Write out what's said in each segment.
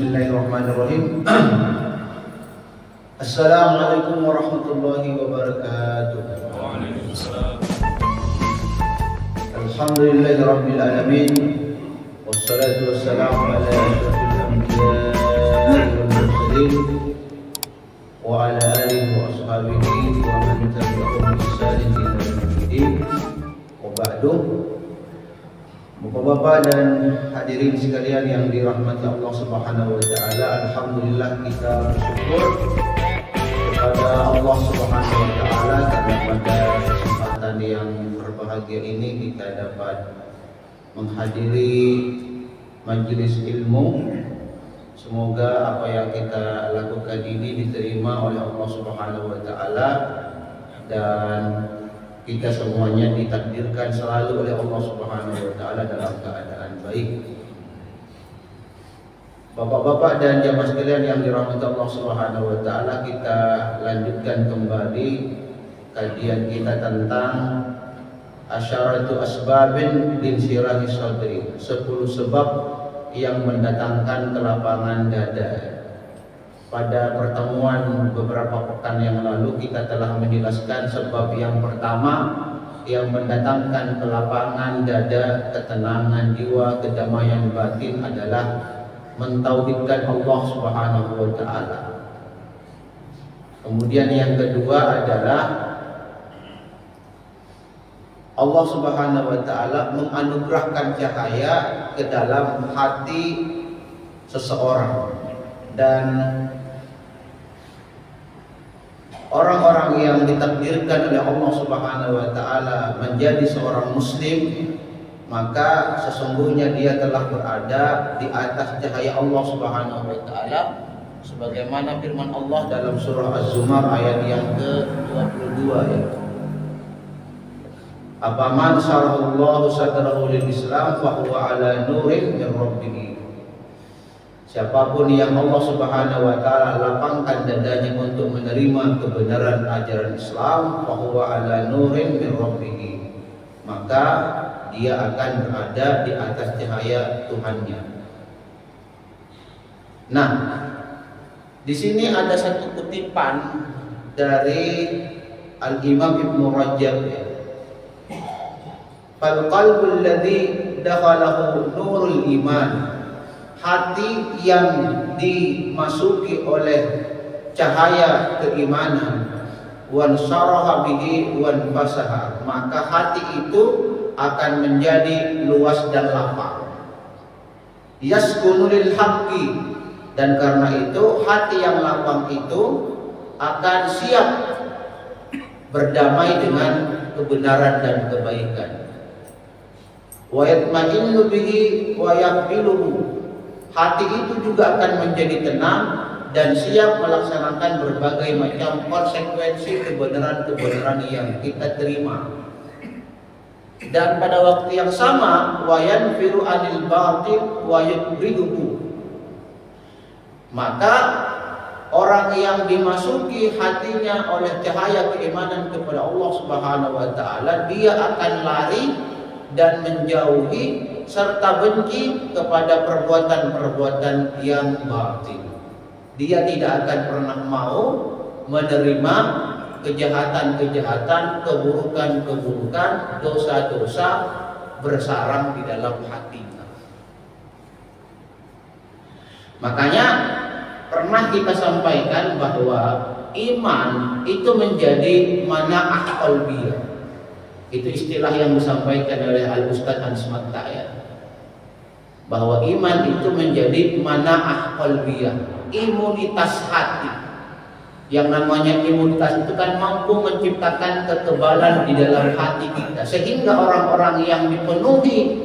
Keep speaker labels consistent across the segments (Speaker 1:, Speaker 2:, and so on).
Speaker 1: Bismillahirrahmanirrahim. Assalamualaikum warahmatullahi wabarakatuh.
Speaker 2: Waalaikumsalam.
Speaker 1: Alhamdulillahi rabbil alamin. Wassalatu wassalamu ala asyrafil anbiya'i wal mursalin wa ala alihi wa ashabihi wa man tabi'ahum bi ihsanin ila yaumil wa ba'du. Bapak-bapak dan hadirin sekalian yang dirahmati Allah Subhanahu wa taala, alhamdulillah kita bersyukur kepada Allah Subhanahu wa taala karena pada kesempatan yang berbahagia ini kita dapat menghadiri majelis ilmu. Semoga apa yang kita lakukan ini diterima oleh Allah Subhanahu wa taala dan kita semuanya ditakdirkan selalu oleh Allah Subhanahu wa taala dalam keadaan baik. Bapak-bapak dan jamaah sekalian yang dirahmati Allah Subhanahu wa taala, kita lanjutkan kembali kajian kita tentang asyaratu asbabin linsirahi sadri, 10 sebab yang mendatangkan kelapangan dada. Pada pertemuan beberapa pekan yang lalu kita telah menjelaskan sebab yang pertama yang mendatangkan kelapangan dada, ketenangan jiwa, kedamaian batin adalah mentauhidkan Allah Subhanahu wa taala. Kemudian yang kedua adalah Allah Subhanahu wa taala menganugerahkan cahaya ke dalam hati seseorang, dan orang-orang yang ditakdirkan oleh Allah Subhanahu wa taala menjadi seorang muslim, maka sesungguhnya dia telah berada di atas cahaya Allah Subhanahu wa taala, sebagaimana firman Allah dalam surah Az-Zumar ayat yang ke-22 ya. Afaman syarahullahu sadrahu lil Islam fa huwa ala nurin min rabbih. Siapapun yang Allah Subhanahu wa taala lapangkan dadanya untuk menerima kebenaran ajaran Islam, fa huwa ala nurin min rabbih, maka dia akan berada di atas cahaya Tuhannya. Nah, di sini ada satu kutipan dari Al-Imam Ibnu Rajab ya. Fal qalbul ladzi dakhalahu nurul iman, hati yang dimasuki oleh cahaya keimanan, wan syaraha bihi wan fasaha, maka hati itu akan menjadi luas dan lapang. Yaskunu lil haqqi, dan karena itu hati yang lapang itu akan siap berdamai dengan kebenaran dan kebaikan. Wa yatma'innu bihi wa yaqbiluhu, hati itu juga akan menjadi tenang dan siap melaksanakan berbagai macam konsekuensi kebenaran-kebenaran yang kita terima. Dan pada waktu yang sama, wa yanfiru anil batil wa yubriduhu, maka orang yang dimasuki hatinya oleh cahaya keimanan kepada Allah Subhanahu wa taala, dia akan lari dan menjauhi serta benci kepada perbuatan-perbuatan yang batil. Dia tidak akan pernah mau menerima kejahatan-kejahatan, keburukan-keburukan, dosa-dosa bersarang di dalam hatinya. Makanya pernah kita sampaikan bahwa iman itu menjadi mana'ah qalbiyah. Itu istilah yang disampaikan oleh Al-Ustaz Hans Matta'ya, bahwa iman itu menjadi mana'ah qalbiyah, imunitas hati. Yang namanya imunitas itu kan mampu menciptakan kekebalan di dalam hati kita, sehingga orang-orang yang dipenuhi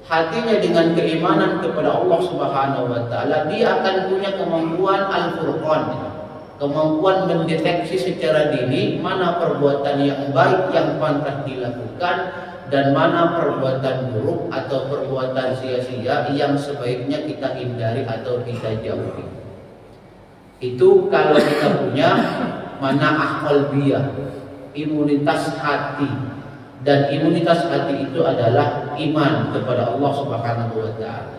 Speaker 1: hatinya dengan keimanan kepada Allah Subhanahu wa taala, dia akan punya kemampuan al-furqan, kemampuan mendeteksi secara dini mana perbuatan yang baik yang pantas dilakukan dan mana perbuatan buruk atau perbuatan sia-sia yang sebaiknya kita hindari atau kita jauhi. Itu kalau kita punya mana'ah qalbiyah, imunitas hati. Dan imunitas hati itu adalah iman kepada Allah Subhanahu wa taala.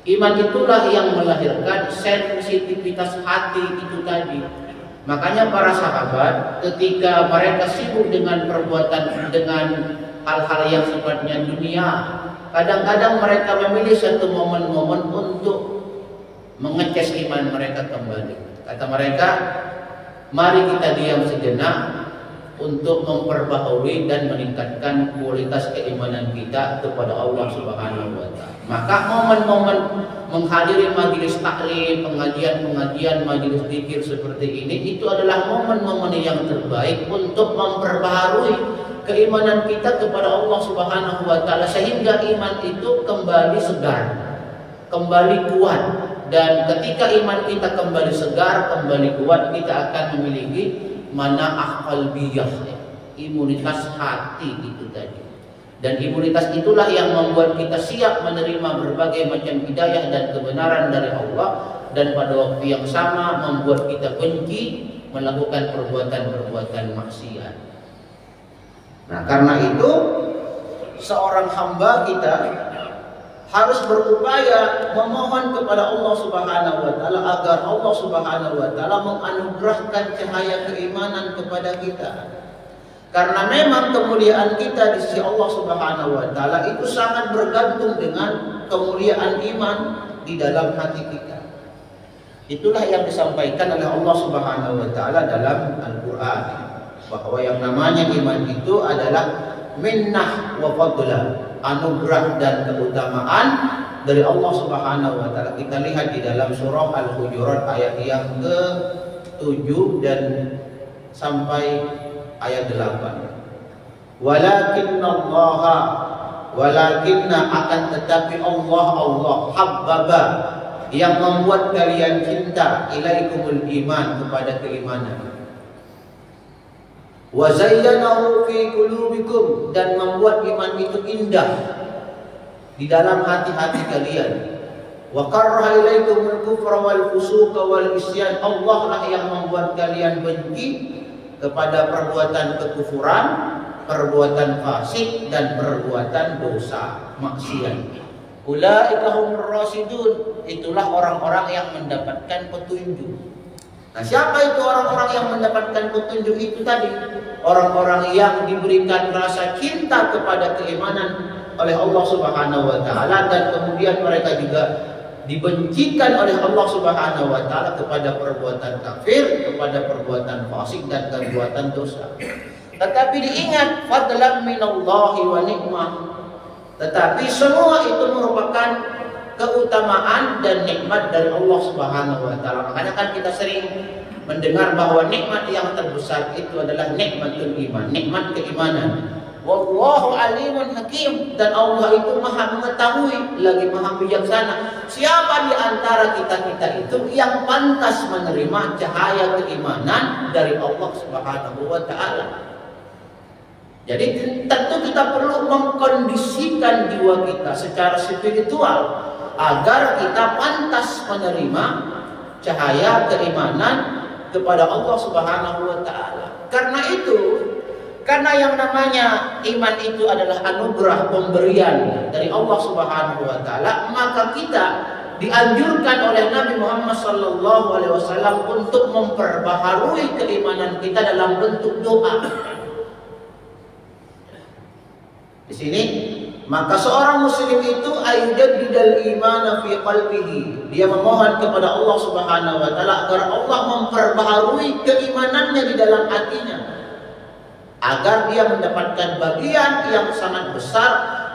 Speaker 1: Iman itulah yang melahirkan sensitivitas hati itu tadi. Makanya para sahabat ketika mereka sibuk dengan perbuatan, dengan hal-hal yang sifatnya dunia, kadang-kadang mereka memilih satu momen-momen untuk mengecas iman mereka kembali. Kata mereka, mari kita diam sejenak untuk memperbaharui dan meningkatkan kualitas keimanan kita kepada Allah Subhanahu wa taala. Maka momen-momen menghadiri majelis taklim, pengajian-pengajian, majelis zikir seperti ini, itu adalah momen-momen yang terbaik untuk memperbaharui keimanan kita kepada Allah Subhanahu wa taala sehingga iman itu kembali segar, kembali kuat. Dan ketika iman kita kembali segar, kembali kuat, kita akan memiliki mana'ah qalbiyah, imunitas hati itu tadi. Dan imunitas itulah yang membuat kita siap menerima berbagai macam hidayah dan kebenaran dari Allah, dan pada waktu yang sama membuat kita benci melakukan perbuatan-perbuatan maksiat. Nah, karena itu seorang hamba kita harus berupaya memohon kepada Allah Subhanahu wa taala agar Allah Subhanahu wa taala menganugerahkan cahaya keimanan kepada kita. Karena memang kemuliaan kita di sisi Allah Subhanahu wa taala itu sangat bergantung dengan kemuliaan iman di dalam hati kita. Itulah yang disampaikan oleh Allah Subhanahu wa taala dalam Al-Qur'an, bahwa yang namanya iman itu adalah minnah wa fadlah, anugerah dan keutamaan dari Allah Subhanahu wa taala. Kita lihat di dalam surah Al-Hujurat ayat yang ke-7 dan sampai ayat 8. Walakinna akan tetapi Allah habbaba, yang membuat kalian cinta, ilaikumul iman, kepada keimanan. Wa zayyanahu fi qulubikum, dan membuat iman itu indah di dalam hati-hati kalian. Wa karraha ilaikumul kufra wal fusuqa wal isyan, Allah lah yang membuat kalian benci kepada perbuatan kekufuran, perbuatan fasik, dan perbuatan dosa maksiat. Ulaika humur rasyidun, itulah orang-orang yang mendapatkan petunjuk. Nah, siapa itu orang-orang yang mendapatkan petunjuk itu tadi? Orang-orang yang diberikan rasa cinta kepada keimanan oleh Allah Subhanahu wa taala, dan kemudian mereka juga dibencikan oleh Allah Subhanahu wa taala kepada perbuatan kafir, kepada perbuatan fasik dan perbuatan dosa. Tetapi diingat, fadlan minallahi wa nikmah. Tetapi semua itu merupakan keutamaan dan nikmat dari Allah Subhanahu wa taala. Makanya kan kita sering mendengar bahwa nikmat yang terbesar itu adalah nikmatul iman, nikmat keimanan. Wallahu alimun hakim, dan Allah itu maha mengetahui lagi maha bijaksana. Siapa di antara kita itu yang pantas menerima cahaya keimanan dari Allah Subhanahu wa taala? Jadi tentu kita perlu mengkondisikan jiwa kita secara spiritual agar kita pantas menerima cahaya keimanan kepada Allah Subhanahu wa taala. Karena yang namanya iman itu adalah anugerah pemberian dari Allah Subhanahu wa taala, maka kita dianjurkan oleh Nabi Muhammad sallallahu alaihi wasallam untuk memperbaharui keimanan kita dalam bentuk doa. Di sini, maka seorang muslim itu ayujaddidal imana fi qalbihi, dia memohon kepada Allah Subhanahu wa taala agar Allah memperbaharui keimanannya di dalam hatinya, agar dia mendapatkan bagian yang sangat besar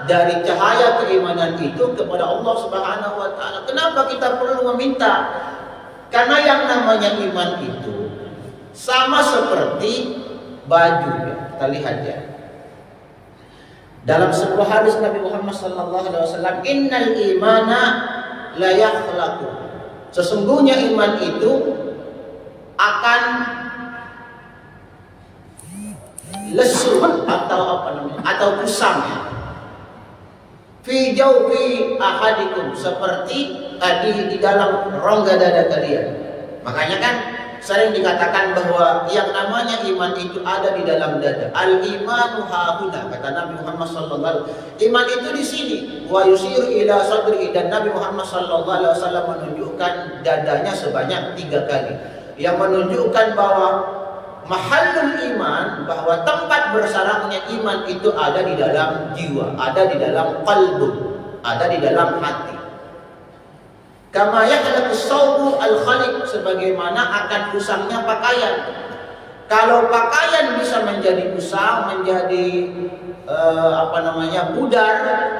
Speaker 1: dari cahaya keimanan itu kepada Allah Subhanahu wa taala. Kenapa kita perlu meminta? Karena yang namanya iman itu sama seperti baju ya. Kita lihat ya. Dalam sebuah hadis Nabi Muhammad sallallahu alaihi wasallam, innal imana la yakhlaqu. Sesungguhnya iman itu akan lesu atau apa namanya, atau kusam ya. Fi jawfi ahadikum, seperti di dalam rongga dada kalian. Makanya kan sering dikatakan bahwa yang namanya iman iman itu ada di dalam dada. Al-imanu hahuna, kata Nabi Muhammad sallallahu alaihi wasallam. Iman itu di sini. Wa yusiru ila sadri, dan Nabi Muhammad sallallahu alaihi wasallam menunjukkan dadanya sebanyak 3 kali. Yang menunjukkan bahwa mahallul iman, bahwa tempat bersarangnya iman itu ada di dalam jiwa, ada di dalam qalbun, ada di dalam hati. Kama yahlaqus sawbu al-khaliq, sebagaimana akan usangnya pakaian. Kalau pakaian bisa menjadi usang, menjadi pudar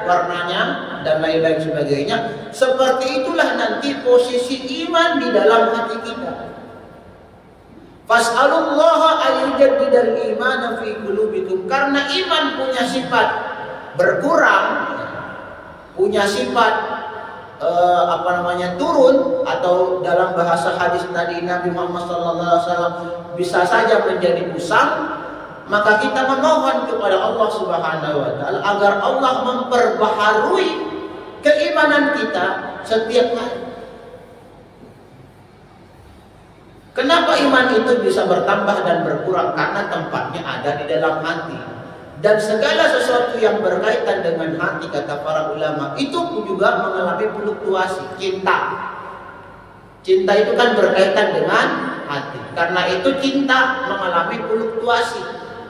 Speaker 1: warnanya dan lain-lain sebagainya, seperti itulah nanti posisi iman di dalam hati kita. Fas'alullaha ayyujaddidal imana fi qulubikum, karena iman punya sifat berkurang, punya sifat turun, atau dalam bahasa hadis tadi Nabi Muhammad SAW bisa saja menjadi usang. Maka kita memohon kepada Allah Subhanahu wa taala agar Allah memperbaharui keimanan kita setiap hari. Kenapa iman itu bisa bertambah dan berkurang? Karena tempatnya ada di dalam hati. Dan segala sesuatu yang berkaitan dengan hati, kata para ulama, itu juga mengalami fluktuasi. Cinta itu kan berkaitan dengan hati. Karena itu cinta mengalami fluktuasi,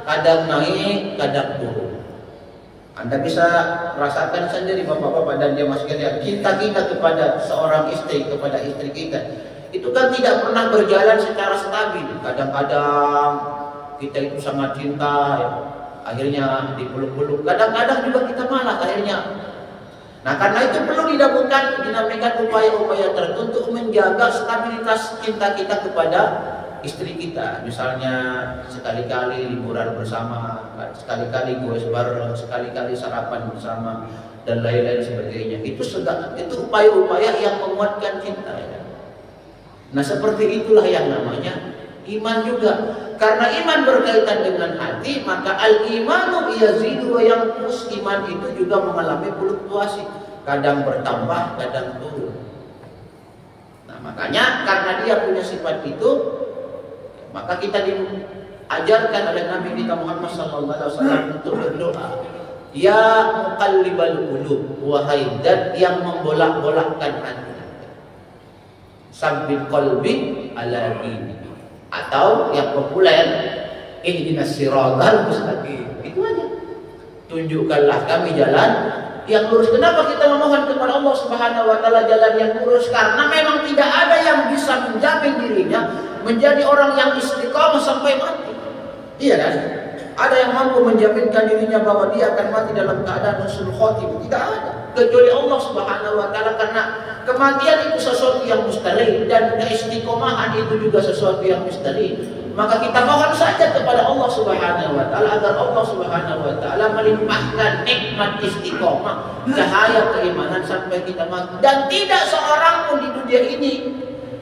Speaker 1: kadang naik, kadang turun. Anda bisa rasakan sendiri bapak-bapak dan jemaah sekalian, cinta kita kepada seorang istri, kepada istri kita, itu kan tidak pernah berjalan secara stabil. Kadang-kadang kita itu sangat cinta, ya, akhirnya dipeluk-peluk. Kadang-kadang juga kita malas akhirnya. Nah, karena itu perlu dinamakan upaya-upaya tertentu untuk menjaga stabilitas cinta kita kepada istri kita. Misalnya sekali-kali liburan bersama, sekali-kali goes bareng, sekali-kali sarapan bersama, dan lain-lain sebagainya. Itu upaya-upaya yang menguatkan cinta. Ya. Nah, seperti itulah yang namanya iman juga. Karena iman berkaitan dengan hati, maka al-imanu yazidu wa yanqus. Iman itu juga mengalami fluktuasi, kadang bertambah, kadang turun. Nah, makanya karena dia punya sifat itu, maka kita diajarkan oleh Nabi kita Muhammad SAW untuk berdoa, ya muqallibal qulub, wahai zat yang membolak-bolakkan hati, sabbit qalbi ala dini. Atau yang populer, ihdinas siratal mustaqim. Itu aja. Tunjukkanlah kami jalan yang lurus. Kenapa kita memohon kepada Allah Subhanahu wa taala jalan yang lurus? Karena memang tidak ada yang bisa menjamin dirinya menjadi orang yang istiqomah sampai mati. Iya kan? Ada yang mampu menjaminkan dirinya bahwa dia akan mati dalam keadaan husnul khotimah? Tidak ada, kecuali Allah Subhanahu wa taala, karena kematian itu sesuatu yang mustahil dan keistiqomahan itu juga sesuatu yang mustahil. Maka kita mohon saja kepada Allah Subhanahu wa taala agar Allah Subhanahu wa taala melimpahkan nikmat istiqomah, cahaya keimanan sampai kita mati. Dan tidak seorang pun di dunia ini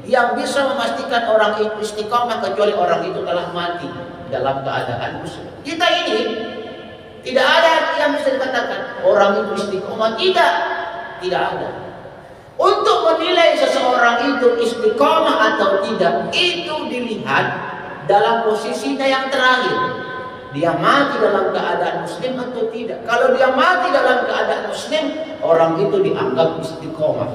Speaker 1: yang bisa memastikan orang itu istiqomah kecuali orang itu telah mati dalam keadaan muslim. Kita ini tidak ada yang bisa dikatakan orang itu istiqomah, tidak ada. Untuk menilai seseorang itu istiqomah atau tidak, itu dilihat dalam posisinya yang terakhir. Dia mati dalam keadaan muslim atau tidak. Kalau dia mati dalam keadaan muslim, orang itu dianggap istiqomah.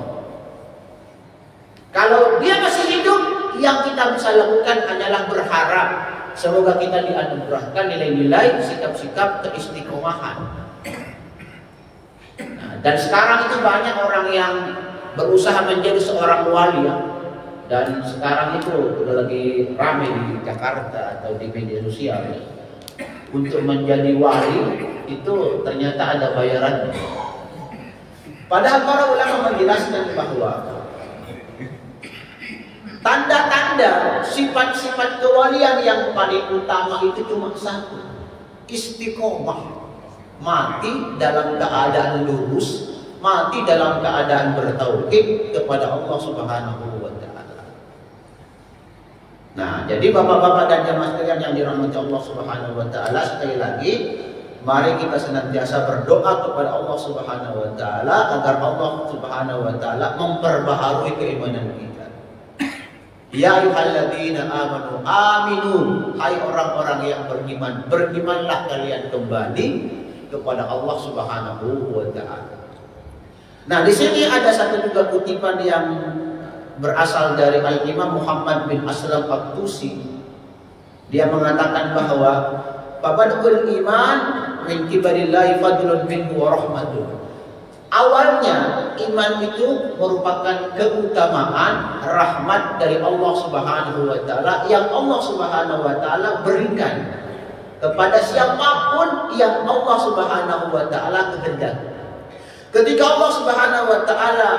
Speaker 1: Kalau dia masih hidup, yang kita bisa lakukan hanyalah berharap semoga kita dianugerahkan nilai-nilai, sikap-sikap keistiqomahan. Nah, dan sekarang itu banyak orang yang berusaha menjadi seorang wali, ya. Dan sekarang itu udah lagi ramai di Jakarta atau di media sosial, ya. Untuk menjadi wali itu ternyata ada bayarannya. Padahal para ulama menjelaskan bahwa tanda-tanda sifat-sifat kewalian yang paling utama itu cuma satu, istiqomah. Mati dalam keadaan lurus, mati dalam keadaan bertauhid kepada Allah Subhanahu wa taala. Nah, jadi bapak-bapak dan jamaah sekalian yang dirahmati Allah Subhanahu wa taala, sekali lagi mari kita senantiasa berdoa kepada Allah Subhanahu wa taala agar Allah Subhanahu wa taala memperbaharui keimanan kita. Ya ayyuhalladzina amanu aminu, hai orang-orang yang beriman, berimanlah kalian kembali kepada Allah Subhanahu wa taala. Nah, di sini ada satu juga kutipan yang berasal dari Al-Imam Muhammad bin Aslam At-Tusi. Dia mengatakan bahwa babadul iman min kibarillahi fadlun minhu wa rahmatun. Awalnya iman itu merupakan keutamaan rahmat dari Allah Subhanahu wa taala yang Allah Subhanahu wa taala berikan kepada siapapun yang Allah Subhanahu wa taala kehendaki. Ketika Allah Subhanahu wa taala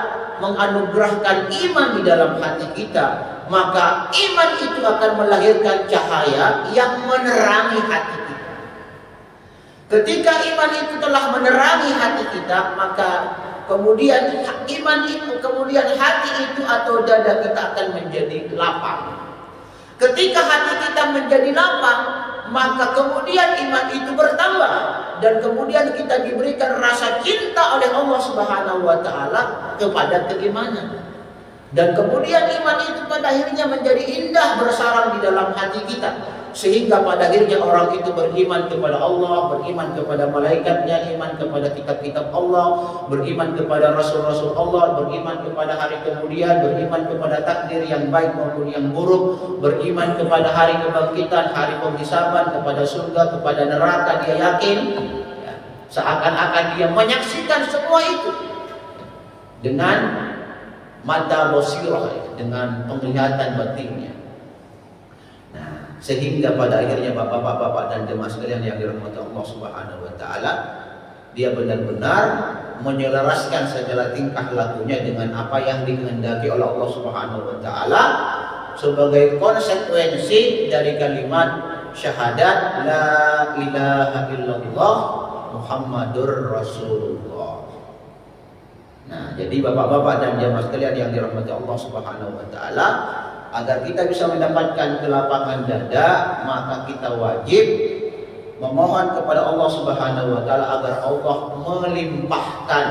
Speaker 1: menganugerahkan iman di dalam hati kita, maka iman itu akan melahirkan cahaya yang menerangi hati kita. Ketika iman itu telah menerangi hati kita, maka kemudian iman itu, kemudian hati itu atau dada kita akan menjadi lapang. Ketika hati kita menjadi lapang, maka kemudian iman itu bertambah dan kemudian kita diberikan rasa cinta oleh Allah Subhanahu wa taala kepada keimanan. Dan kemudian iman itu pada akhirnya menjadi indah bersarang di dalam hati kita, sehingga pada akhirnya orang itu beriman kepada Allah, beriman kepada malaikatnya, iman kepada kitab-kitab Allah, beriman kepada rasul-rasul Allah, beriman kepada hari kemudian, beriman kepada takdir yang baik maupun yang buruk, beriman kepada hari kebangkitan, hari penghisaban, kepada surga, kepada neraka. Dia yakin, seakan-akan dia menyaksikan semua itu dengan mata basirah, dengan penglihatan batinnya. Nah, sehingga pada akhirnya bapak-bapak dan jemaah sekalian yang dirahmati Allah Subhanahu wa taala, dia benar-benar menyelaraskan segala tingkah lakunya dengan apa yang dikehendaki oleh Allah Subhanahu wa taala sebagai konsekuensi dari kalimat syahadat la ilaha illallah Muhammadur Rasulullah. Nah, jadi bapak-bapak dan jemaah sekalian yang dirahmati Allah Subhanahu wa taala, agar kita bisa mendapatkan kelapangan dada, maka kita wajib memohon kepada Allah Subhanahu wa taala agar Allah melimpahkan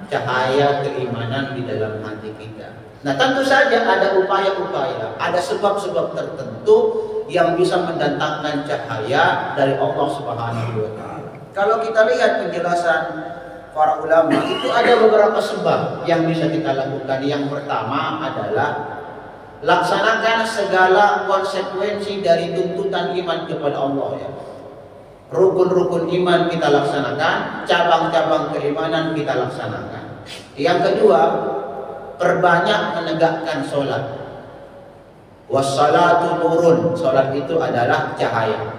Speaker 1: cahaya keimanan di dalam hati kita. Nah, tentu saja ada upaya-upaya, ada sebab-sebab tertentu yang bisa mendatangkan cahaya dari Allah Subhanahu wa taala. Kalau kita lihat penjelasan para ulama, itu ada beberapa sebab yang bisa kita lakukan. Yang pertama adalah laksanakan segala konsekuensi dari tuntutan iman kepada Allah, ya. Rukun-rukun iman kita laksanakan, cabang-cabang keimanan kita laksanakan. Yang kedua, perbanyak menegakkan sholat. Wassalatu nurun, sholat itu adalah cahaya.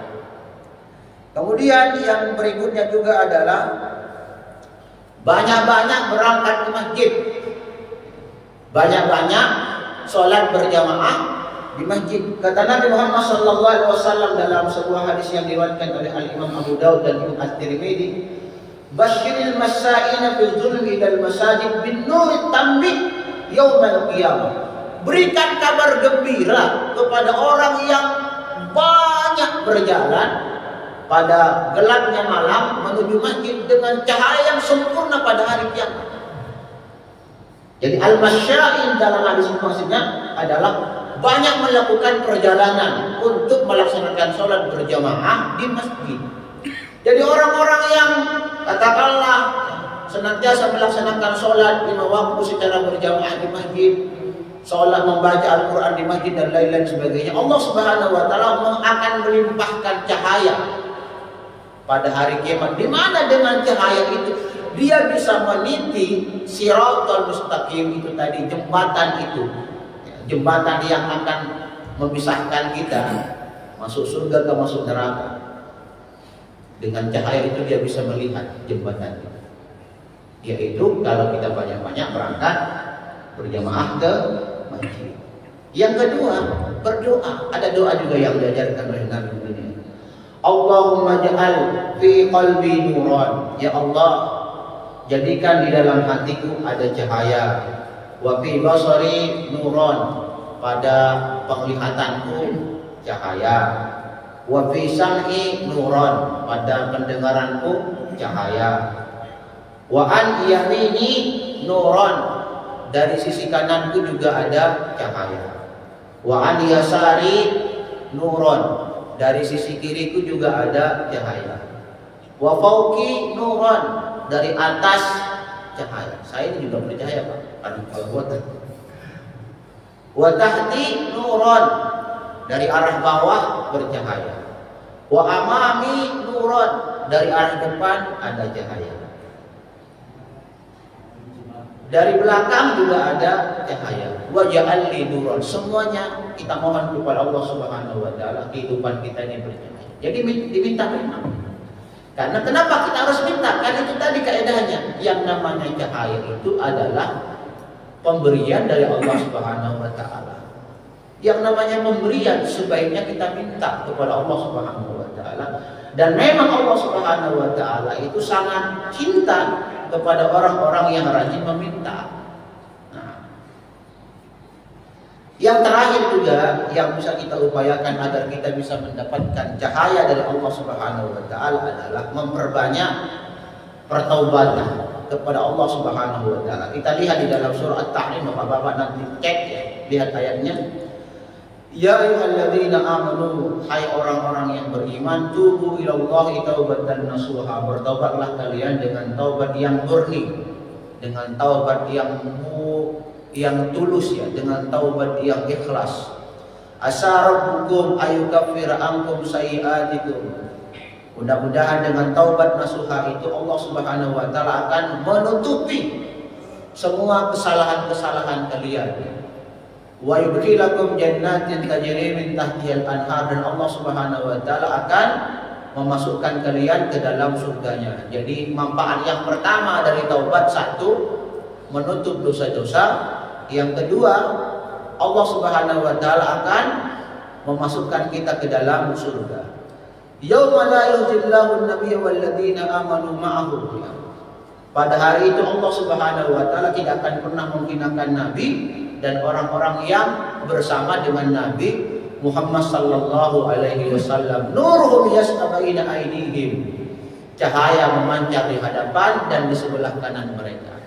Speaker 1: Kemudian yang berikutnya juga adalah banyak-banyak berangkat ke masjid, banyak-banyak sholat berjamaah di masjid. Kata Nabi Muhammad SAW dalam sebuah hadis yang diriwayatkan oleh Al-Imam Abu Daud dan Ibnu At-Tirmidzi, "Basyiril masaina fil zulmi ilal masajid bin nuri tambi yaumal qiyamah." Berikan kabar gembira kepada orang yang banyak berjalan pada gelapnya malam menuju masjid dengan cahaya yang sempurna pada hari kiamat. Jadi al-masyain dalam hadis maksudnya adalah banyak melakukan perjalanan untuk melaksanakan sholat berjamaah di masjid. Jadi orang-orang yang katakanlah senantiasa melaksanakan sholat 5 waktu secara berjamaah di masjid, sholat membaca Al-Quran di masjid dan lain-lain sebagainya, Allah Subhanahu wa taala akan melimpahkan cahaya pada hari kiamat, di mana dengan cahaya itu dia bisa meniti Shiratal Mustaqim itu tadi, jembatan itu, jembatan yang akan memisahkan kita masuk surga ke masuk neraka. Dengan cahaya itu dia bisa melihat jembatan itu, yaitu kalau kita banyak-banyak berangkat berjamaah ke masjid. Yang kedua, berdoa. Ada doa juga yang diajarkan oleh Nabi ini. Allahumma ja'al fi qalbi nuran. Ya Allah, jadikan di dalam hatiku ada cahaya. Wa fi basari nuran, pada penglihatanku cahaya. Wa fi sam'i nuran, pada pendengaranku cahaya. Wa an yamini nuran, dari sisi kananku juga ada cahaya. Wa an yasari nuron, dari sisi kiriku juga ada cahaya. Wa fauqi nuron, dari atas cahaya. Saya ini juga bercahaya Pak. Aduh kalau buatan. Wa tahti nuron, dari arah bawah bercahaya. Wa amami nuron, dari arah depan ada cahaya. Dari belakang juga ada cahaya. Wa ja'alli nuron, semuanya kita mohon kepada Allah Subhanahu wa taala kehidupan kita ini bercahaya. Jadi diminta memang. Karena kenapa kita harus minta? Karena itu tadi kaedahnya. Yang namanya cahaya itu adalah pemberian dari Allah Subhanahu wa taala. Yang namanya pemberian sebaiknya kita minta kepada Allah Subhanahu wa taala. Dan memang Allah Subhanahu wa taala itu sangat cinta kepada orang-orang yang rajin meminta. Nah, yang terakhir juga yang bisa kita upayakan agar kita bisa mendapatkan cahaya dari Allah Subhanahu wa taala adalah memperbanyak pertaubatan kepada Allah Subhanahu wa taala. Kita lihat di dalam surah At-Tahrim, Bapak-bapak nanti cek ya, lihat ayatnya. Ya ayyuhalladzina amanu, hai orang-orang yang beriman, tubu ilallahi taubatan nasuha, bertaubatlah kalian dengan taubat yang murni, dengan taubat yang tulus ya, dengan taubat yang ikhlas. Asa rabbukum ayyukaffira ankum sayiatikum. Mudah-mudahan dengan taubat nasuha itu Allah Subhanahu wa taala akan menutupi semua kesalahan-kesalahan kalian. Wa yudkhilakum jannatin tajri min tahtihal anhar, dan Allah Subhanahu wa taala akan memasukkan kalian ke dalam surganya. Jadi manfaat yang pertama dari taubat, satu, menutup dosa-dosa. Yang kedua, Allah Subhanahu wa taala akan memasukkan kita ke dalam surga. Yauma la yuhzillahu an-nabiyya wal ladzina amanu ma'ahu. Pada hari itu Allah Subhanahu wa taala tidak akan pernah menghinakan nabi dan orang-orang yang bersama dengan Nabi Muhammad sallallahu alaihi wasallam. Nuruhum yas'a baina aydihim, cahaya memancar di hadapan dan di sebelah kanan mereka.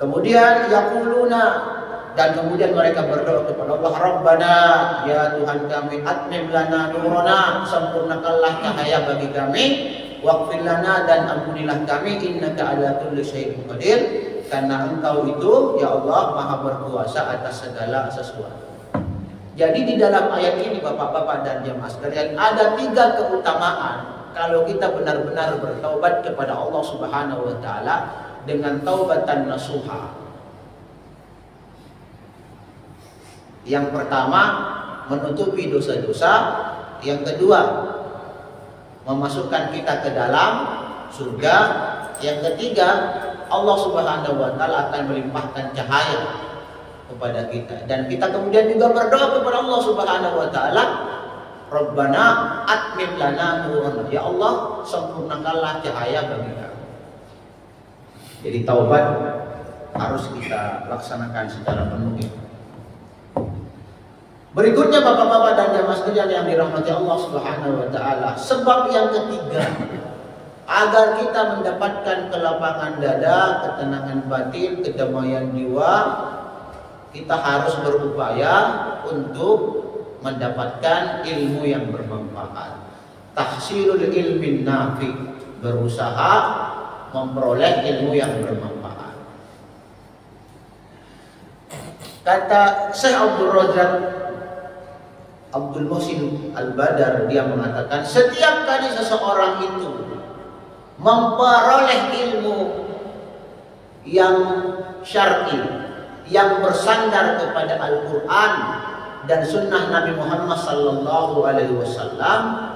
Speaker 1: Kemudian yaquluna, dan kemudian mereka berdoa kepada Allah, Rabbana, ya Tuhan kami, atmim lana nurana, sempurnakanlah cahaya bagi kami, waqfir lana, dan ampunilah kami, innaka ala kulli syai'in qadir, karena Engkau itu ya Allah maha berkuasa atas segala sesuatu. Jadi di dalam ayat ini Bapak-bapak dan jemaah sekalian ada 3 keutamaan kalau kita benar-benar bertaubat kepada Allah Subhanahu wa taala dengan taubatan nasuha. Yang pertama, menutupi dosa-dosa. Yang kedua, memasukkan kita ke dalam surga. Yang ketiga, Allah Subhanahu wa taala akan melimpahkan cahaya kepada kita. Dan kita kemudian juga berdoa kepada Allah Subhanahu wa taala, Rabbana atmim lana nurana, ya Allah sempurnakanlah cahaya bagi kami. Jadi taubat harus kita laksanakan secara penuh. Berikutnya Bapak-bapak dan jemaah sekalian yang dirahmati Allah Subhanahu wa taala, sebab yang ketiga agar kita mendapatkan kelapangan dada, ketenangan batin, kedamaian jiwa, kita harus berupaya untuk mendapatkan ilmu yang bermanfaat. Tahsilul ilmin nafi, berusaha memperoleh ilmu yang bermanfaat. Kata Syekh Abdul Razak Abdul Muhsin Al-Badar, dia mengatakan setiap kali seseorang itu memperoleh ilmu yang syar'i, yang bersandar kepada Al-Quran dan sunnah Nabi Muhammad sallallahu alaihi wasallam,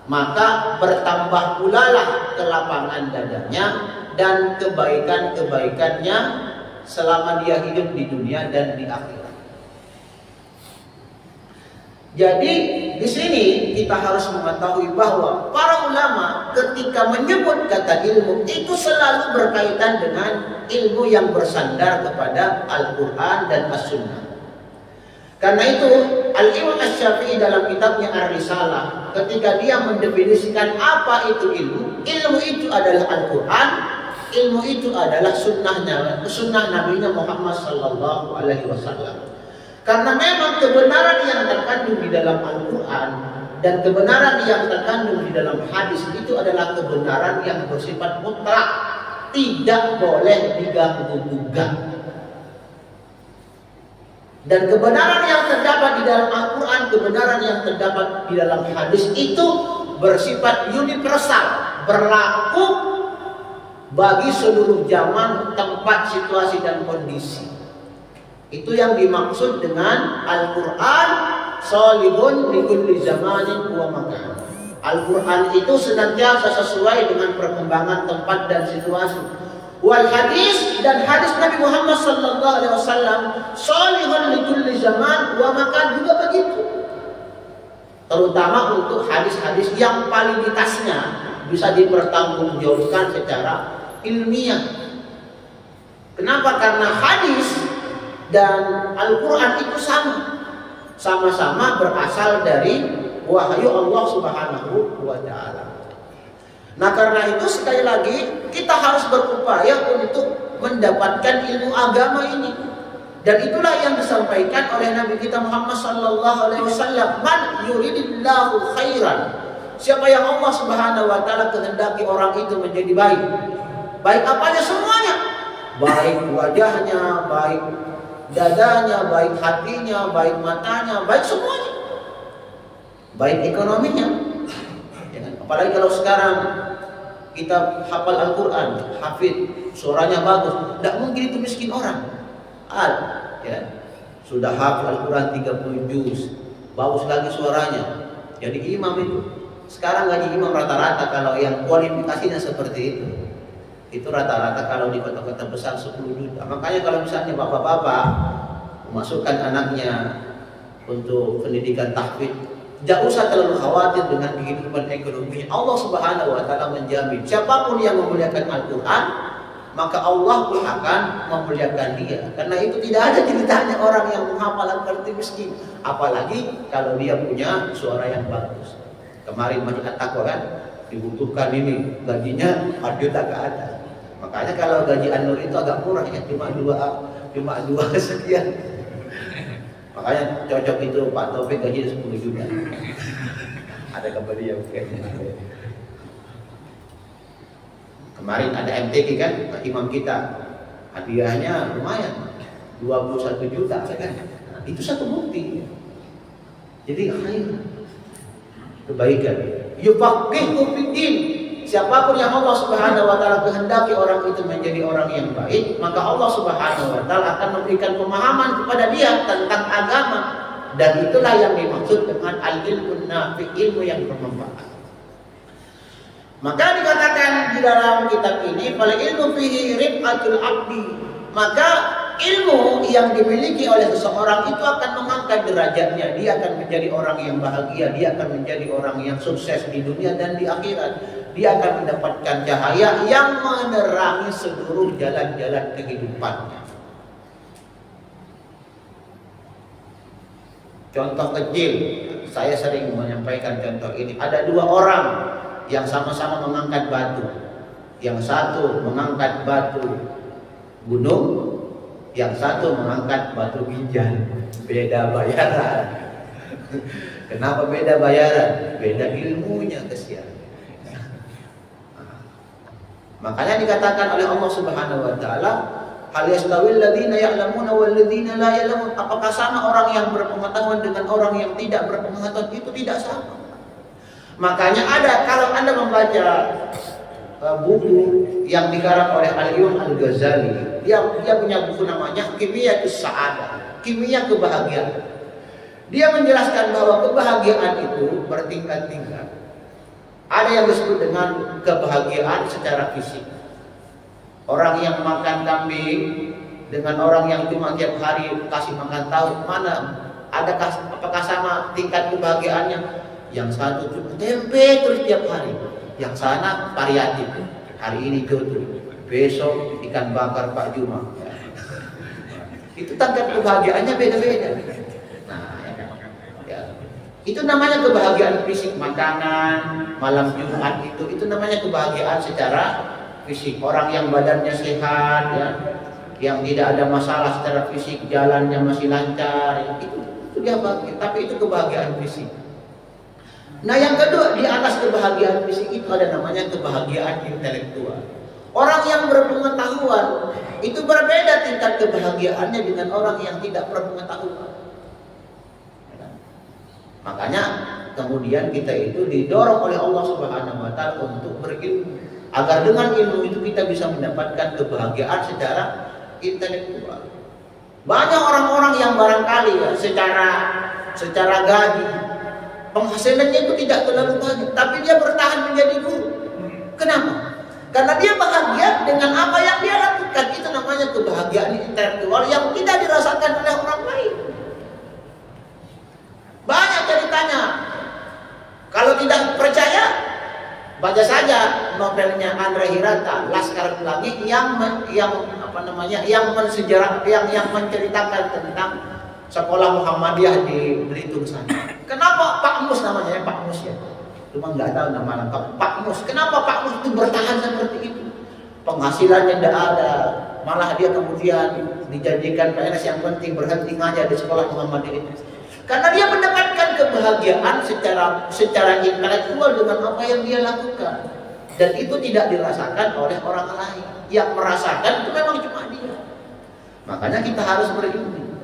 Speaker 1: maka bertambah pula lah kelapangan dadanya dan kebaikan-kebaikannya selama dia hidup di dunia dan di akhirat. Jadi di sini kita harus mengetahui bahwa para ulama ketika menyebut kata ilmu itu selalu berkaitan dengan ilmu yang bersandar kepada Al-Quran dan As-Sunnah. Karena itu Al-Imam Asy-Syafi'i dalam kitabnya Ar-Risalah, ketika dia mendefinisikan apa itu ilmu, ilmu itu adalah Al-Quran, ilmu itu adalah sunnah Nabi Muhammad sallallahu alaihi wasallam. Karena memang kebenaran yang terkandung di dalam Al-Quran dan kebenaran yang terkandung di dalam hadis itu adalah kebenaran yang bersifat mutlak, tidak boleh diganggu-gugat. Dan kebenaran yang terdapat di dalam Al-Quran, kebenaran yang terdapat di dalam hadis itu bersifat universal, berlaku bagi seluruh zaman, tempat, situasi, dan kondisi. Itu yang dimaksud dengan Al-Quran salihun li kulli zamanin wa makan. Al-Quran itu senantiasa sesuai dengan perkembangan tempat dan situasi. Wal hadis, dan hadis Nabi Muhammad sallallahu alaihi wasallam salihun li kulli zaman wa makan juga begitu. Terutama untuk hadis-hadis yang validitasnya bisa dipertanggungjawabkan secara ilmiah. Kenapa? Karena hadis dan Al-Quran itu sama-sama berasal dari wahyu Allah Subhanahu wa Ta'ala. Nah, karena itu sekali lagi kita harus berupaya untuk mendapatkan ilmu agama ini. Dan itulah yang disampaikan oleh Nabi kita Muhammad sallallahu alaihi wasallam, man yuridillahu khairan. Siapa yang Allah Subhanahu wa Ta'ala kehendaki orang itu menjadi baik. Baik apanya? Semuanya. Baik wajahnya, baik dadanya, baik hatinya, baik matanya, baik semuanya, baik ekonominya. Apalagi kalau sekarang kita hafal Al-Quran, hafid, suaranya bagus, tidak mungkin itu miskin orang. Sudah hafal Al-Quran 30 juz, bagus lagi suaranya, jadi imam itu. Sekarang gaji imam rata-rata kalau yang kualifikasinya seperti itu rata-rata kalau di kota-kota besar 10 juta. Makanya kalau misalnya bapak-bapak memasukkan anaknya untuk pendidikan tahfidz, tidak usah terlalu khawatir dengan kehidupan ekonominya. Allah Subhanahu wa Ta'ala menjamin siapapun yang memuliakan Al-Quran, maka Allah pun akan memuliakan dia. Karena itu tidak ada ceritanya orang yang menghafal Al-Quran miskin, apalagi kalau dia punya suara yang bagus. Kemarin Masjid At-Taqwa kan dibutuhkan ini gajinya 4 juta ke atas. Makanya kalau gaji An-Nur itu agak murah ya, cuma dua sekian. Makanya cocok itu Pak Taufik gaji 10 juta. Ada kabar dia kayaknya. Kemarin ada MTQ kan, imam kita hadiahnya lumayan 21 juta kan. Nah, itu satu bukti. Jadi khair, kebaikan. Yufaqihu fiddin. Siapapun yang Allah Subhanahu wa Ta'ala kehendaki orang itu menjadi orang yang baik, maka Allah Subhanahu wa Ta'ala akan memberikan pemahaman kepada dia tentang agama. Dan itulah yang dimaksud dengan al-ilmun nafi', ilmu yang bermanfaat. Maka dikatakan di dalam kitab ini, fal ilmu fihi rif'atul abdi. Maka ilmu yang dimiliki oleh seseorang itu akan mengangkat derajatnya. Dia akan menjadi orang yang bahagia, dia akan menjadi orang yang sukses di dunia dan di akhirat. Dia akan mendapatkan cahaya yang menerangi seluruh jalan-jalan kehidupannya. Contoh kecil, saya sering menyampaikan contoh ini. Ada dua orang yang sama-sama mengangkat batu. Yang satu mengangkat batu gunung, yang satu mengangkat batu ginjal. Beda bayaran. Kenapa beda bayaran? Beda ilmunya, kesian. Makanya dikatakan oleh Allah Subhanahu wa Ta'ala, hal yastawil ladzina ya'lamuna wal ladzina la ya'lamun. Apakah sama orang yang berpengetahuan dengan orang yang tidak berpengetahuan? Itu tidak sama. Makanya kalau Anda membaca buku yang dikarang oleh Al-Imam Al-Ghazali, dia punya buku namanya Kimiyatus Sa'adah, kimia kebahagiaan. Dia menjelaskan bahwa kebahagiaan itu bertingkat-tingkat. Ada yang disebut dengan kebahagiaan secara fisik. Orang yang makan kambing dengan orang yang cuma tiap hari kasih makan tahu, mana apakah sama tingkat kebahagiaannya? Yang satu cuma tempe terus tiap hari, yang sana variatif. Hari ini jodoh, besok ikan bakar Pak Juma. Itu tingkat kebahagiaannya beda-beda. Itu namanya kebahagiaan fisik, makanan, malam Jumat itu namanya kebahagiaan secara fisik. Orang yang badannya sehat ya, yang tidak ada masalah secara fisik, jalannya masih lancar, itu dia bahagia, tapi itu kebahagiaan fisik. Nah yang kedua, di atas kebahagiaan fisik itu ada namanya kebahagiaan intelektual. Orang yang berpengetahuan itu berbeda tingkat kebahagiaannya dengan orang yang tidak berpengetahuan. Makanya kemudian kita itu didorong oleh Allah Subhanahu wa taala untuk berilmu, agar dengan ilmu itu kita bisa mendapatkan kebahagiaan secara intelektual. Banyak orang-orang yang barangkali ya, secara gaji penghasilannya itu tidak terlalu banyak, tapi dia bertahan menjadi guru. Kenapa? Karena dia bahagia dengan apa yang dia lakukan. Itu namanya kebahagiaan intelektual yang tidak dirasakan oleh orang lain. Banyak ceritanya. Kalau tidak percaya, baca saja novelnya Andre Hirata, Laskar Pelangi yang menceritakan tentang sekolah Muhammadiyah di Belitung sana. Kenapa Pak Mus namanya, Pak Mus ya? Cuma nggak tahu nama lengkap Pak Mus. Kenapa Pak Mus itu bertahan seperti itu? Penghasilannya tidak ada, malah dia kemudian dijadikan PNS yang penting, berhenti ngajar di sekolah Muhammadiyah itu. Karena dia mendapatkan kebahagiaan secara intelektual dengan apa yang dia lakukan, dan itu tidak dirasakan oleh orang lain. Yang merasakan itu memang cuma dia. Makanya kita harus berilmu.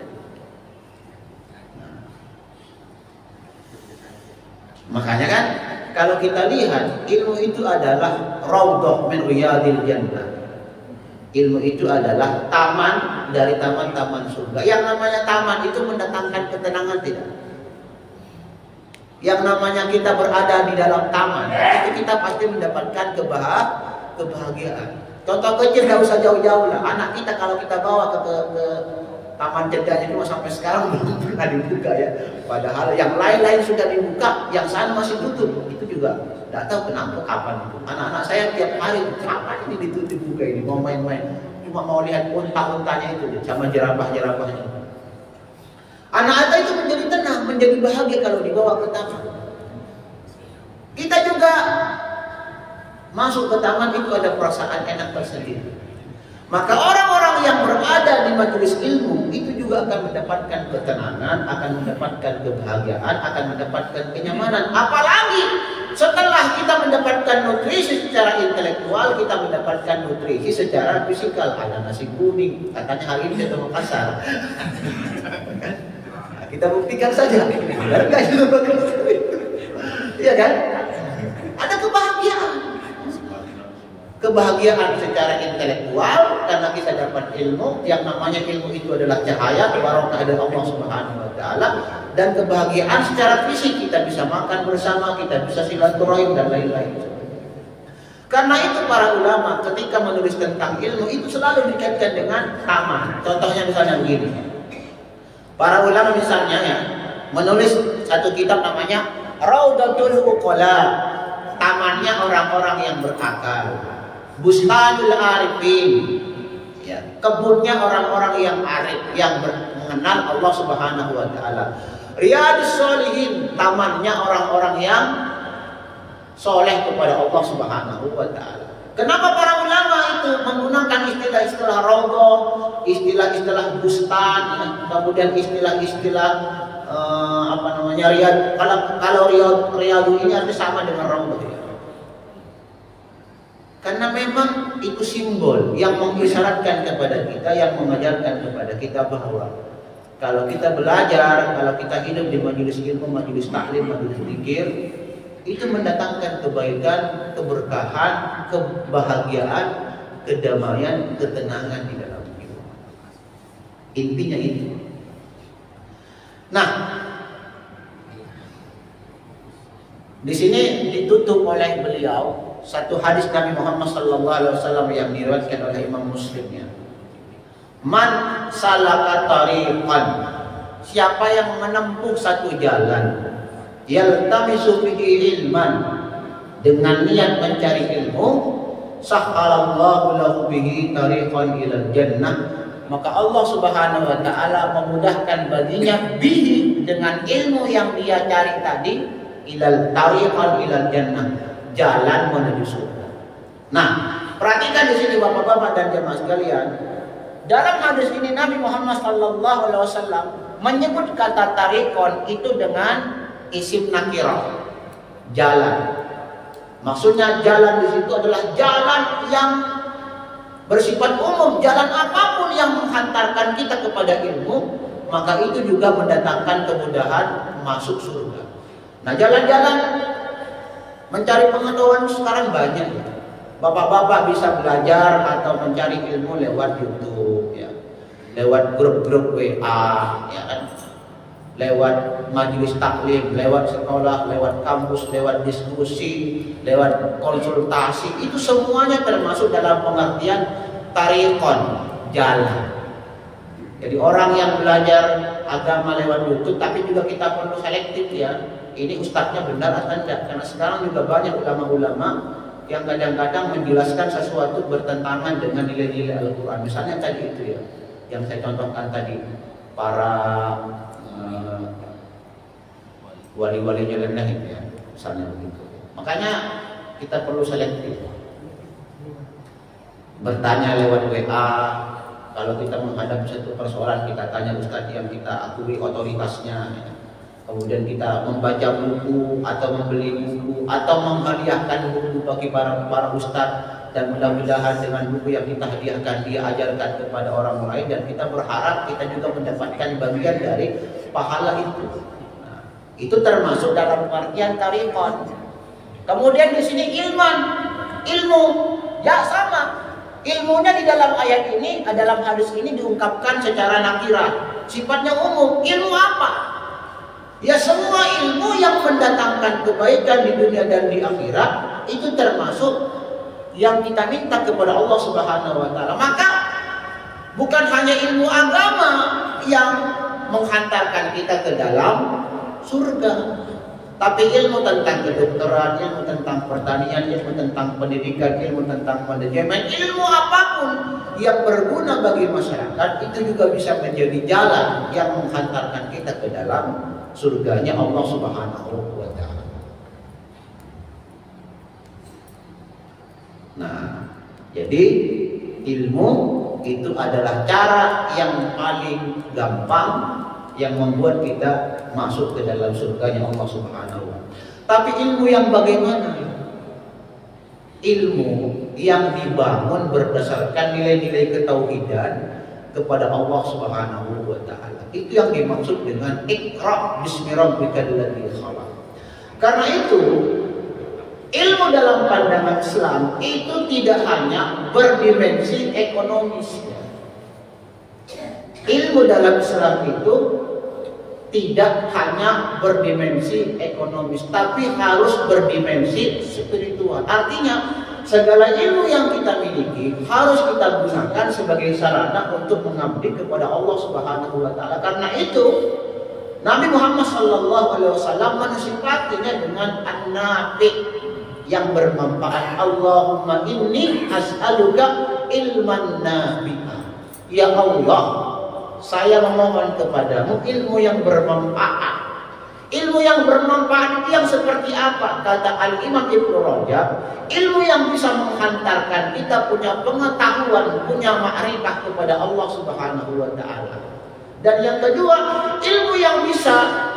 Speaker 1: Makanya kan kalau kita lihat, ilmu itu adalah raudhah min riyadil jannah. Ilmu itu adalah taman dari taman-taman surga. Yang namanya taman itu mendatangkan ketenangan tidak? Yang namanya kita berada di dalam taman, itu kita pasti mendapatkan kebahagiaan. Contoh kecil, nggak usah jauh-jauh lah. Anak kita kalau kita bawa ke taman cedanya itu sampai sekarang belum pernah dibuka ya. Padahal yang lain-lain sudah dibuka, yang sana masih tutup. Itu juga tidak tahu kenapa, kapan itu. Anak-anak saya tiap hari, kapan ini dibuka ini, mau main-main. Cuma mau lihat unta-untanya itu sama jerapah-jerapahnya. Anak-anak itu menjadi tenang, menjadi bahagia kalau dibawa ke taman. Kita juga masuk ke taman itu ada perasaan enak tersendiri. Maka orang-orang yang berada di majelis ilmu itu juga akan mendapatkan ketenangan, akan mendapatkan kebahagiaan, akan mendapatkan kenyamanan. Apalagi setelah kita mendapatkan nutrisi secara intelektual, kita mendapatkan nutrisi secara fisikal. Ada nasi kuning, katanya hari ini saya mau kasar. Kita buktikan saja. Iya kan? Ada kebahagiaan. Kebahagiaan secara intelektual karena kita dapat ilmu, yang namanya ilmu itu adalah cahaya barokah dari Allah Subhanahu wa taala, dan kebahagiaan secara fisik, kita bisa makan bersama, kita bisa silaturahim dan lain-lain. Karena itu para ulama ketika menulis tentang ilmu itu selalu dikaitkan dengan taman. Contohnya misalnya begini. Para ulama misalnya ya menulis satu kitab namanya Raudhatul Uqala, tamannya orang-orang yang berakal. Bustanul Arifin, ya, kebunnya orang-orang yang arif, yang mengenal Allah Subhanahu wa taala. Riyadus Shalihin, tamannya orang-orang yang soleh kepada Allah Subhanahu wa taala. Kenapa para ulama itu menggunakan istilah-istilah raudhah, istilah-istilah bustan, ya, kemudian istilah-istilah riyad. Kalau riyadu ini artinya sama dengan raudhah, ya. Karena memang itu simbol yang mengisyaratkan kepada kita, yang mengajarkan kepada kita bahwa kalau kita belajar, kalau kita hidup di majelis ilmu, majelis taklim, majelis zikir, itu mendatangkan kebaikan, keberkahan, kebahagiaan, kedamaian, ketenangan di dalam hidup. Intinya itu. Nah, di sini ditutup oleh beliau satu hadis Nabi Muhammad SAW yang diriwayatkan oleh Imam Muslim, ya. Man salaka tariqan, siapa yang menempuh satu jalan, yaltamisu fihi ilman, dengan niat mencari ilmu, sahhalallahu lahu bihi tariqan ilal jannah, maka Allah Subhanahu wa taala memudahkan baginya bihi, dengan ilmu yang dia cari tadi, ilal tariqan ilal jannah, jalan menuju surga. Nah, perhatikan di sini Bapak-bapak dan jemaah sekalian, dalam hadis ini Nabi Muhammad SAW menyebut kata tarikon itu dengan isim nakirah, jalan. Maksudnya jalan di situ adalah jalan yang bersifat umum, jalan apapun yang menghantarkan kita kepada ilmu, maka itu juga mendatangkan kemudahan masuk surga. Nah, jalan-jalan mencari pengetahuan sekarang banyak ya. Bapak-bapak bisa belajar atau mencari ilmu lewat YouTube ya, lewat grup-grup WA ya kan, lewat majelis taklim, lewat sekolah, lewat kampus, lewat diskusi, lewat konsultasi. Itu semuanya termasuk dalam pengertian tarikon, jalan. Jadi orang yang belajar agama lewat YouTube, tapi juga kita perlu selektif ya. Ini ustadznya benar atau tidak? Karena sekarang juga banyak ulama-ulama yang kadang-kadang menjelaskan sesuatu bertentangan dengan nilai-nilai Al-Quran. Misalnya tadi itu ya, yang saya contohkan tadi, para wali-wali nyeleneh itu ya, misalnya begitu. Makanya kita perlu selektif. Bertanya lewat WA, kalau kita menghadapi satu persoalan kita tanya ustadz yang kita akui otoritasnya ya. Kemudian kita membaca buku atau membeli buku atau menghadiahkan buku bagi para ustadz, dan mudah-mudahan dengan buku yang kita hadiahkan dia ajarkan kepada orang lain, dan kita berharap kita juga mendapatkan bagian dari pahala itu. Nah, itu termasuk dalam pengertian tarikon. Kemudian di sini ilmu ya sama. Ilmunya di dalam ayat ini, dalam hadis ini diungkapkan secara nakirah, sifatnya umum. Ilmu apa? Ya semua ilmu yang mendatangkan kebaikan di dunia dan di akhirat, itu termasuk yang kita minta kepada Allah Subhanahu wa taala. Maka bukan hanya ilmu agama yang menghantarkan kita ke dalam surga, tapi ilmu tentang kedokteran, ilmu tentang pertanian, ilmu tentang pendidikan, ilmu tentang manajemen, ilmu apapun yang berguna bagi masyarakat, itu juga bisa menjadi jalan yang menghantarkan kita ke dalam surganya Allah Subhanahu wa taala. Nah, jadi ilmu itu adalah cara yang paling gampang yang membuat kita masuk ke dalam surganya Allah Subhanahu wa taala. Tapi ilmu yang bagaimana? Ilmu yang dibangun berdasarkan nilai-nilai ketauhidan kepada Allah Subhanahu wa taala. Itu yang dimaksud dengan Iqra bismi rabbikal ladzi khalaq. Karena itu ilmu dalam pandangan Islam itu tidak hanya berdimensi ekonomis. Ilmu dalam Islam itu tidak hanya berdimensi ekonomis, tapi harus berdimensi spiritual. Artinya segala ilmu yang kita miliki harus kita gunakan sebagai sarana untuk mengabdi kepada Allah Subhanahu wa taala. Karena itu Nabi Muhammad SAW mensifatinya dengan an-nafi, yang bermanfaat. Allahumma inni as'aluka ilman nafi'a. Ya Allah, saya memohon kepadamu ilmu yang bermanfaat. Ilmu yang bermanfaat itu yang seperti apa? Kata Al-Imam Ibnu Rajab, ilmu yang bisa menghantarkan kita punya pengetahuan, punya ma'rifah kepada Allah Subhanahu wa taala. Dan yang kedua, ilmu yang bisa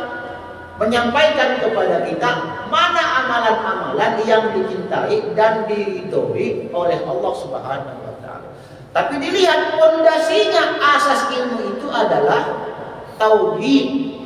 Speaker 1: menyampaikan kepada kita mana amalan-amalan yang dicintai dan diridhoi oleh Allah Subhanahu wa taala. Tapi dilihat fondasinya, asas ilmu itu adalah tauhid.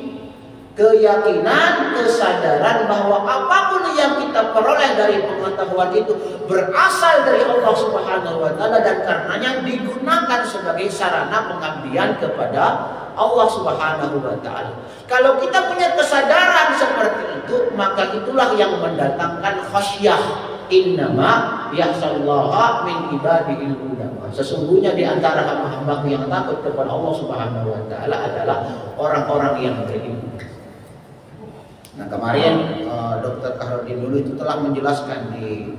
Speaker 1: Keyakinan, kesadaran bahwa apapun yang kita peroleh dari pengetahuan itu berasal dari Allah Subhanahu wa taala, dan karenanya digunakan sebagai sarana pengabdian kepada Allah Subhanahu wa taala. Kalau kita punya kesadaran seperti itu, maka itulah yang mendatangkan khasyah. Innama yakhshallaha min ibadihil ulama. Sesungguhnya di antara hamba-hamba yang takut kepada Allah Subhanahu wa taala adalah orang-orang yang berilmu. Nah, kemarin Dr. Kahrudin dulu itu telah menjelaskan di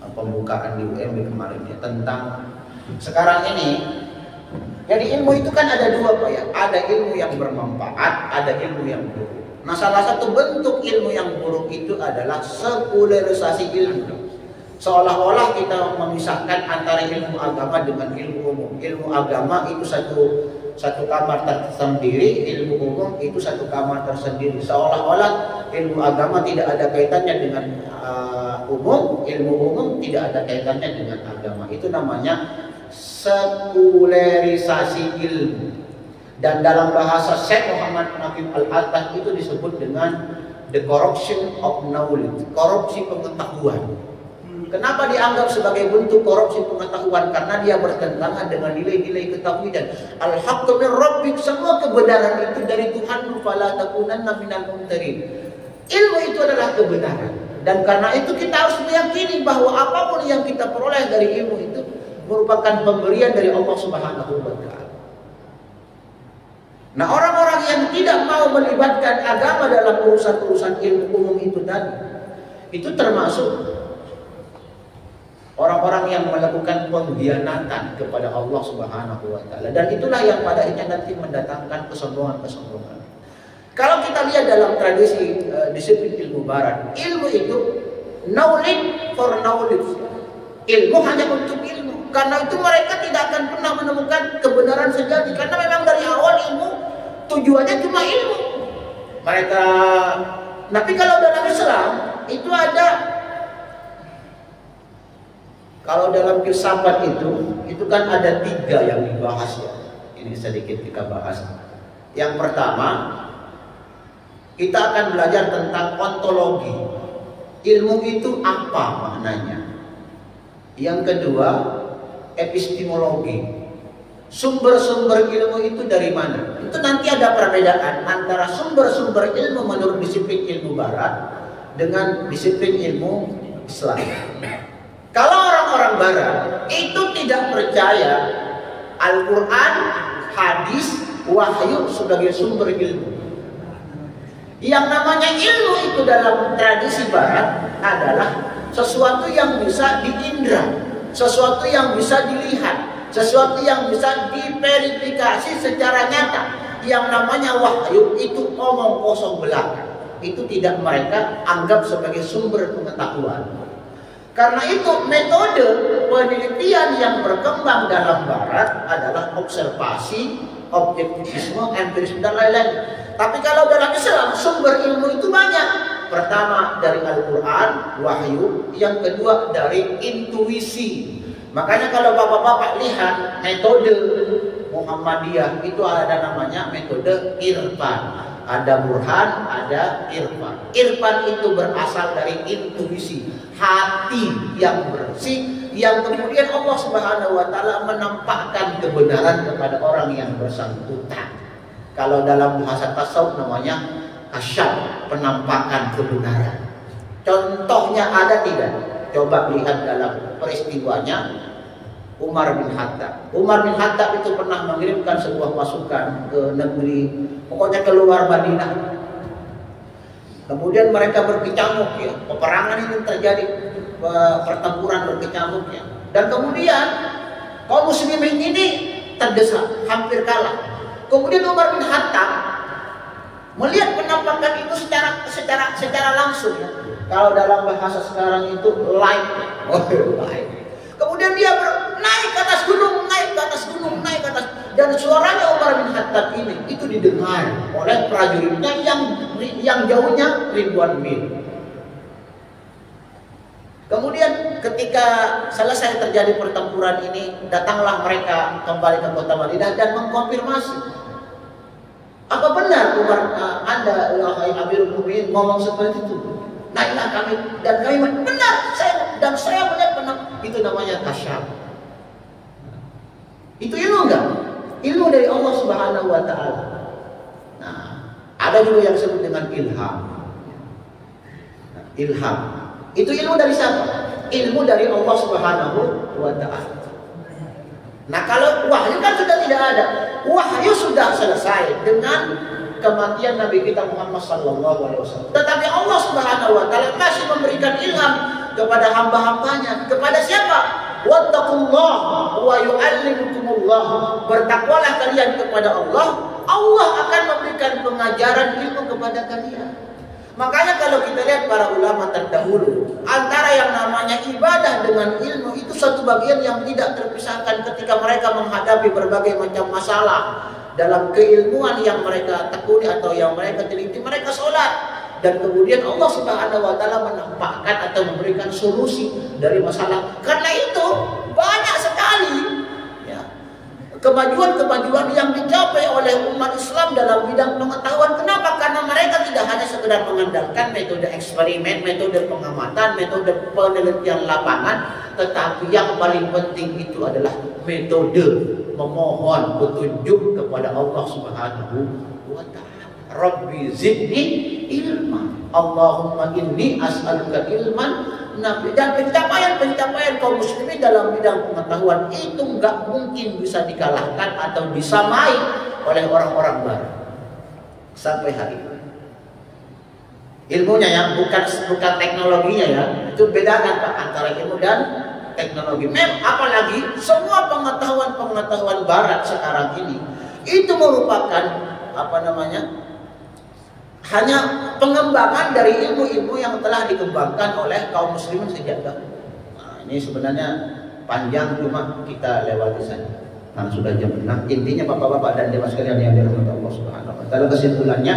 Speaker 1: pembukaan di UMB kemarin ya, tentang sekarang ini. Jadi ilmu itu kan ada dua Pak ya, ada ilmu yang bermanfaat, ada ilmu yang buruk. Nah, salah satu bentuk ilmu yang buruk itu adalah sekularisasi ilmu. Seolah-olah kita memisahkan antara ilmu agama dengan ilmu umum. Ilmu agama itu satu kamar tersendiri, ilmu umum itu satu kamar tersendiri. Seolah-olah ilmu agama tidak ada kaitannya dengan umum, ilmu umum tidak ada kaitannya dengan agama. Itu namanya sekularisasi ilmu. Dan dalam bahasa Syekh Muhammad Naqib Al-Attah itu disebut dengan the corruption of knowledge, korupsi pengetahuan. Kenapa dianggap sebagai bentuk korupsi pengetahuan? Karena dia bertentangan dengan nilai-nilai ketauhidan. Al-haqqu min rabbik, semua kebenaran itu dari Tuhan, fala takunanna minal mumtarin. Ilmu itu adalah kebenaran. Dan karena itu kita harus meyakini bahwa apapun yang kita peroleh dari ilmu itu merupakan pemberian dari Allah Subhanahu wa taala. Nah, orang-orang yang tidak mau melibatkan agama dalam urusan-urusan ilmu umum itu tadi, itu termasuk orang-orang yang melakukan pengkhianatan kepada Allah Subhanahu wa taala. Dan itulah yang pada akhirnya nanti mendatangkan kesombongan-kesombongan. Kalau kita lihat dalam tradisi disiplin ilmu barat, ilmu itu knowledge for knowledge. Ilmu hanya untuk ilmu. Karena itu mereka tidak akan pernah menemukan kebenaran sejati. Karena memang dari awal ilmu tujuannya cuma ilmu. Mereka, tapi kalau dalam Islam itu ada, kalau dalam filsafat itu kan ada 3 yang dibahas ya. Ini sedikit kita bahas. Yang pertama, kita akan belajar tentang ontologi. Ilmu itu apa maknanya? Yang kedua, epistemologi. Sumber-sumber ilmu itu dari mana? Itu nanti ada perbedaan antara sumber-sumber ilmu menurut disiplin ilmu barat dengan disiplin ilmu Islam. Kalau orang-orang barat itu tidak percaya Al-Quran, hadis, wahyu sebagai sumber ilmu. Yang namanya ilmu itu dalam tradisi barat adalah sesuatu yang bisa diindra, sesuatu yang bisa dilihat, sesuatu yang bisa diverifikasi secara nyata. Yang namanya wahyu itu omong kosong belaka. Itu tidak mereka anggap sebagai sumber pengetahuan. Karena itu metode penelitian yang berkembang dalam barat adalah observasi, objektivisme, empirisme dan lain-lain. Tapi kalau dalam Islam sumber ilmu itu banyak. Pertama dari Al-Quran, wahyu. Yang kedua dari intuisi. Makanya kalau bapak-bapak lihat metode Muhammadiyah itu ada namanya metode irfan. Ada burhan, ada irfan. Irfan itu berasal dari intuisi, hati yang bersih, yang kemudian Allah Subhanahu wa taala menampakkan kebenaran kepada orang yang bersangkutan. Kalau dalam bahasa tasawuf namanya kasyaf, penampakan kebenaran. Contohnya ada tidak? Coba lihat dalam peristiwanya Umar bin Khattab. Umar bin Khattab itu pernah mengirimkan sebuah pasukan ke negeri, pokoknya keluar Madinah. Kemudian mereka berkecamuk ya, peperangan ini terjadi, pertempuran berkecamuk ya. Dan kemudian kaum muslimin ini terdesak, hampir kalah. Kemudian Umar bin Khattab melihat penampakan itu secara langsung ya. Kalau dalam bahasa sekarang itu live. Kemudian dia naik ke atas gunung, naik ke atas gunung, naik ke atas, dan suaranya Umar bin Khattab ini itu didengar oleh prajuritnya yang jauhnya ribuan mil. Kemudian ketika selesai terjadi pertempuran ini, datanglah mereka kembali ke kota Madinah dan mengkonfirmasi. Apa benar Umar, Anda wahai Amirul Mukminin ngomong seperti itu? Naiklah kami dan kami benar, saya melihat benar. Itu namanya kasyaf. Itu ilmu enggak? Ilmu dari Allah Subhanahu wa taala. Nah, ada juga yang disebut dengan ilham. Nah, ilham. Itu ilmu dari siapa? Ilmu dari Allah Subhanahu wa taala. Nah, kalau wahyu kan sudah tidak ada. Wahyu sudah selesai dengan kematian Nabi kita Muhammad sallallahu alaihi wasallam. Tetapi Allah Subhanahu wa taala masih memberikan ilham kepada hamba-hambanya. Kepada siapa? Wattaqullah wa yu'allimukumullah. Bertakwalah kalian kepada Allah, Allah akan memberikan pengajaran ilmu kepada kalian. Makanya kalau kita lihat para ulama terdahulu, antara yang namanya ibadah bagian yang tidak terpisahkan ketika mereka menghadapi berbagai macam masalah dalam keilmuan yang mereka tekuni atau yang mereka teliti, mereka sholat. Dan kemudian Allah Subhanahu wa Ta'ala menampakkan atau memberikan solusi dari masalah. Karena itu banyak sekali ya, kemajuan-kemajuan yang dicapai oleh umat Islam dalam bidang pengetahuan. Kenapa? Karena mereka tidak hanya sekedar mengandalkan metode eksperimen, metode pengamatan, metode penelitian lapangan, tetapi yang paling penting itu adalah metode memohon petunjuk kepada Allah Subhanahu wa Ta'ala. Rabbi zidni ilma. Allahumma inni as'aluka ilman nafi. Dan pencapaian kaum muslimin dalam bidang pengetahuan itu nggak mungkin bisa dikalahkan atau disamai oleh orang-orang barat sampai hari ini. Ilmunya ya, bukan teknologinya ya. Itu bedakan Pak antara ilmu dan teknologi. Apalagi semua pengetahuan barat sekarang ini itu merupakan hanya pengembangan dari ilmu-ilmu yang telah dikembangkan oleh kaum muslimin sejak dahulu. Nah, ini sebenarnya panjang, cuma kita lewati saja. Nah, sudah jam 6. Intinya Bapak-bapak dan Dewa sekalian yang dirahmati Allah Subhanahu wa Ta'ala, kesimpulannya,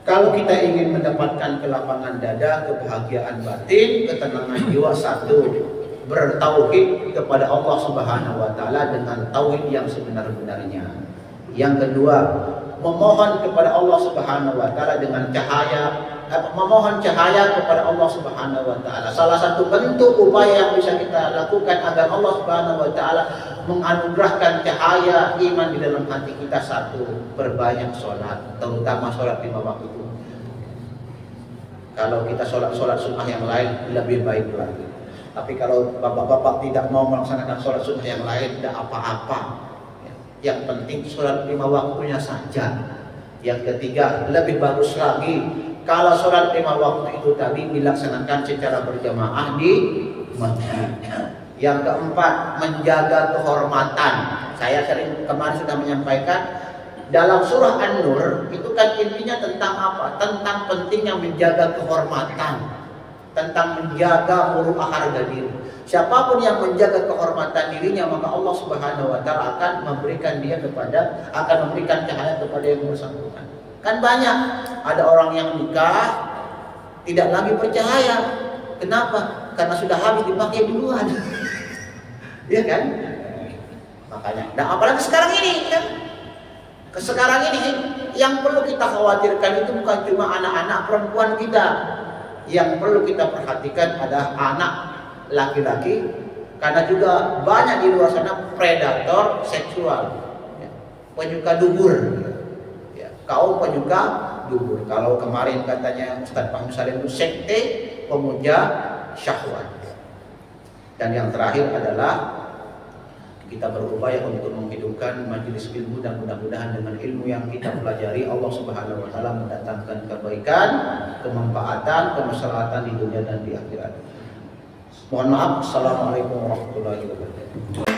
Speaker 1: kalau kita ingin mendapatkan kelapangan dada, kebahagiaan batin, ketenangan jiwa, satu, bertauhid kepada Allah Subhanahu wa Ta'ala dengan tauhid yang sebenar-benarnya. Yang kedua, memohon kepada Allah Subhanahu wa Ta'ala dengan memohon cahaya kepada Allah Subhanahu wa Ta'ala. Salah satu bentuk upaya yang bisa kita lakukan agar Allah Subhanahu wa Ta'ala menganugerahkan cahaya iman di dalam hati kita, satu, berbanyak sholat, terutama sholat 5 waktu. Kalau kita sholat sunnah yang lain lebih baik lagi. Tapi kalau bapak-bapak tidak mau melaksanakan sholat sunnah yang lain, tidak apa-apa. Yang penting sholat 5 waktunya saja. Yang ketiga, lebih bagus lagi kalau sholat 5 waktu itu tadi dilaksanakan secara berjamaah di masjid. Yang keempat, menjaga kehormatan. Saya kemarin sudah menyampaikan dalam surah An-Nur itu kan intinya tentang apa? Tentang pentingnya menjaga kehormatan, tentang menjaga muru'ah harga diri. Siapapun yang menjaga kehormatan dirinya, maka Allah Subhanahu wa Ta'ala akan memberikan cahaya kepada yang bersangkutan. Kan banyak ada orang yang nikah tidak lagi bercahaya. Kenapa? Karena sudah habis dipakai duluan. Iya kan? Makanya. Dan apalagi sekarang ini kan? Sekarang ini yang perlu kita khawatirkan itu bukan cuma anak-anak perempuan kita. Yang perlu kita perhatikan adalah anak laki-laki, karena juga banyak di luar sana predator seksual, ya, penyuka dubur, ya, kaum penyuka dubur. Kalau kemarin katanya Ustadz Fahmi Salim itu sekte pemuja syahwat. Dan yang terakhir adalah kita berupaya untuk menghidupkan majelis ilmu, dan mudah-mudahan dengan ilmu yang kita pelajari Allah Subhanahu wa Ta'ala mendatangkan kebaikan, kemanfaatan, kemaslahatan di dunia dan di akhirat. Mohon maaf. Assalamualaikum warahmatullahi wabarakatuh.